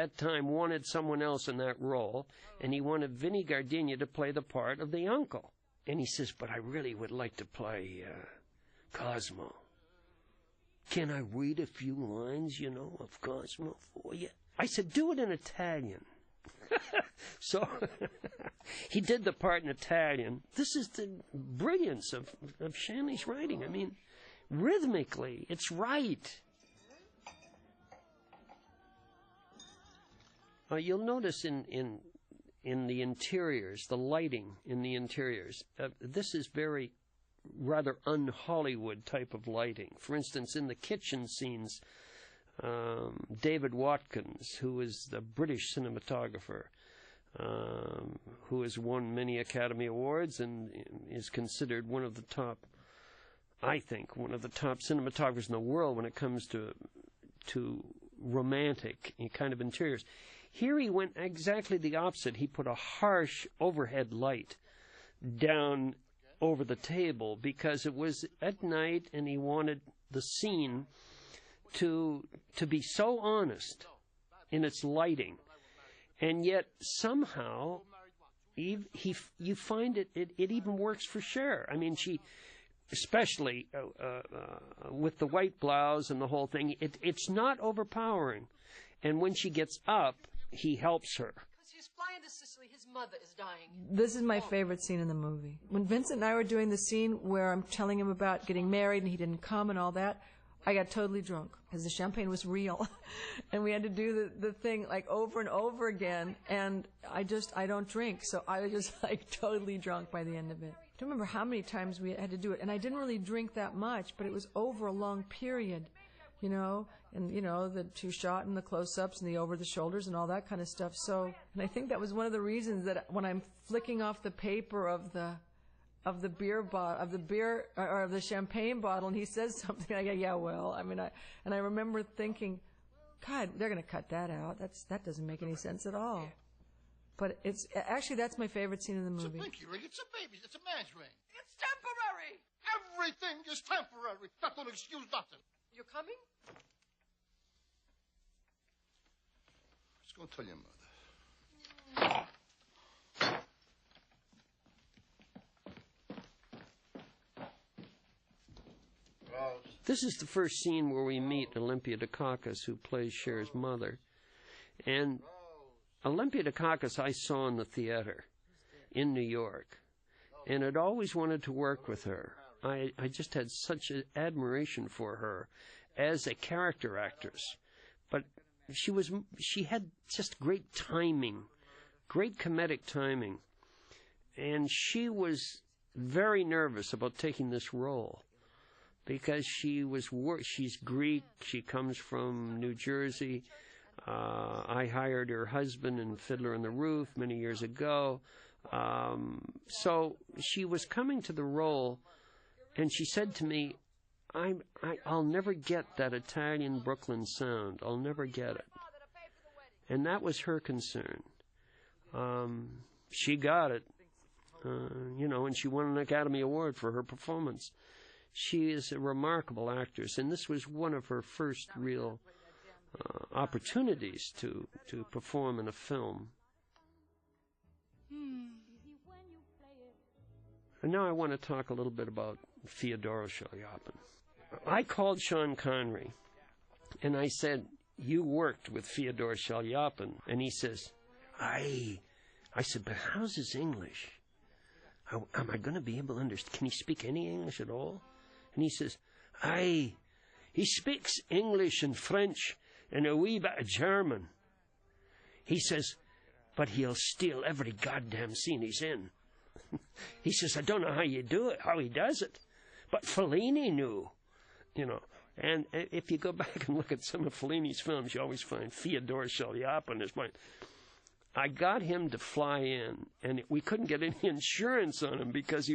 At that time wanted someone else in that role, and he wanted Vinnie Gardenia to play the part of the uncle. And he says, but I really would like to play Cosmo. Can I read a few lines, of Cosmo for you? I said, do it in Italian. So he did the part in Italian. This is the brilliance of Shanley's writing. I mean, rhythmically, it's right. You'll notice in the interiors, the lighting in the interiors, this is very rather un-Hollywood type of lighting. For instance, in the kitchen scenes, David Watkins, who is the British cinematographer, who has won many Academy Awards and is considered one of the top, I think, one of the top cinematographers in the world when it comes to romantic kind of interiors. Here he went exactly the opposite. He put a harsh overhead light down over the table because it was at night and he wanted the scene to be so honest in its lighting. And yet somehow you find it even works for Cher. I mean, she, especially with the white blouse and the whole thing, it's not overpowering. And when she gets up, he helps her. Because he's flying to Sicily, his mother is dying. This is my favorite scene in the movie. When Vincent and I were doing the scene where I'm telling him about getting married and he didn't come and all that, I got totally drunk because the champagne was real. And we had to do the thing like over and over again. And I don't drink. So I was just like totally drunk by the end of it. I don't remember how many times we had to do it. And I didn't really drink that much, but it was over a long period. And the two-shot and the close-ups and the over-the-shoulders and all that kind of stuff. So, and I think that was one of the reasons that when I'm flicking off the paper of the champagne bottle, and he says something, I go, yeah, well, I mean, I remember thinking, God, they're going to cut that out. That doesn't make any sense at all. But it's actually that's my favorite scene in the movie. It's a pinky ring. It's a baby. It's a man's ring. It's temporary. Everything is temporary. That don't excuse nothing. You're coming? Let's go tell your mother. This is the first scene where we meet Olympia Dukakis, who plays Cher's mother. And Olympia Dukakis I saw in the theater in New York, and I'd always wanted to work with her. I just had such an admiration for her as a character actress. But she had just great timing, great comedic timing. And she was very nervous about taking this role because she's Greek, she comes from New Jersey. I hired her husband in Fiddler on the Roof many years ago. So she was coming to the role, and she said to me, I'll never get that Italian Brooklyn sound. I'll never get it. And that was her concern. She got it, and she won an Academy Award for her performance. She is a remarkable actress, and this was one of her first real opportunities to perform in a film. And now I want to talk a little bit about Fyodor Shalyapin. I called Sean Connery, and I said, you worked with Fyodor Shalyapin. And he says, I said, but how's his English? Am I going to be able to understand? Can he speak any English at all? And he says, he speaks English and French and a wee bit of German. He says, but he'll steal every goddamn scene he's in. He says, I don't know how you do it, how he does it. But Fellini knew, And if you go back and look at some of Fellini's films, you always find Fyodor Shalyapin is mine. I got him to fly in, and we couldn't get any insurance on him because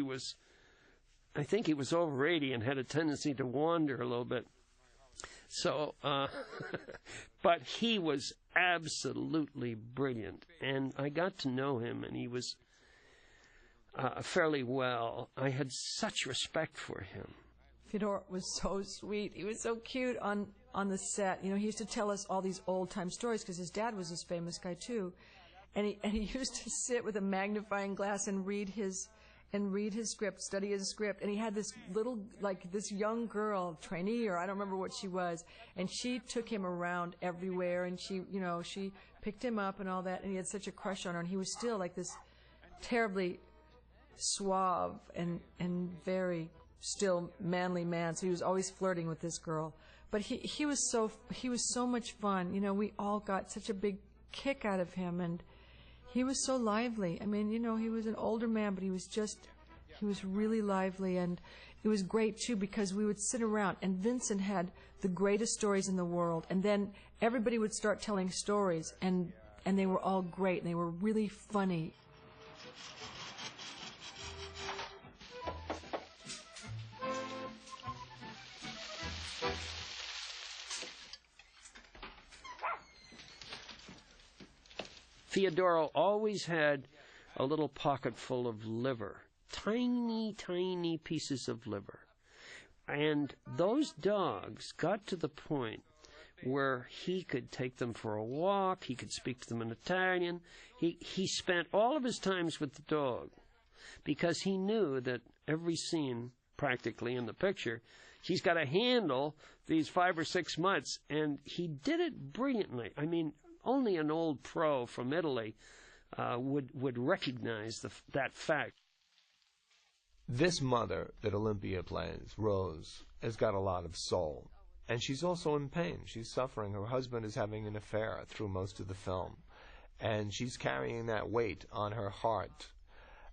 I think he was over 80 and had a tendency to wander a little bit. So, but he was absolutely brilliant, and I got to know him, and he was fairly well. I had such respect for him. Fyodor was so sweet. He was so cute on the set. You know, he used to tell us all these old-time stories because his dad was this famous guy too. And he used to sit with a magnifying glass and read his script, study his script. And he had this little, like this young girl, trainee, or I don't remember what she was, and she took him around everywhere, and she picked him up and all that, and he had such a crush on her, and he was still like this terribly suave and very still manly man, so he was always flirting with this girl. But he was so much fun. You know, we all got such a big kick out of him, and he was so lively. I mean, you know, he was an older man, but he was really lively, and it was great too because we would sit around, and Vincent had the greatest stories in the world, and then everybody would start telling stories, and they were all great, and they were really funny. Theodoro always had a little pocket full of liver, tiny, tiny pieces of liver. And those dogs got to the point where he could take them for a walk, he could speak to them in Italian. He spent all of his times with the dog because he knew that every scene, practically in the picture, he's got to handle these 5 or 6 months, and he did it brilliantly. I mean, only an old pro from Italy would recognize that fact. This mother that Olympia plays, Rose, has got a lot of soul. And she's also in pain. She's suffering. Her husband is having an affair through most of the film. And she's carrying that weight on her heart.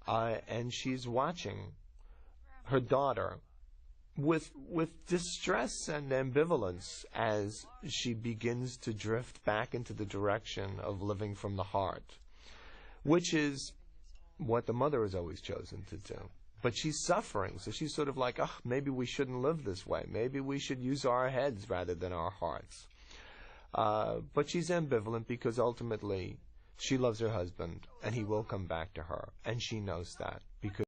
And she's watching her daughter with distress and ambivalence as she begins to drift back into the direction of living from the heart, which is what the mother has always chosen to do. But she's suffering, so she's sort of like, oh, maybe we shouldn't live this way. Maybe we should use our heads rather than our hearts. But she's ambivalent because ultimately she loves her husband, and he will come back to her, and she knows that because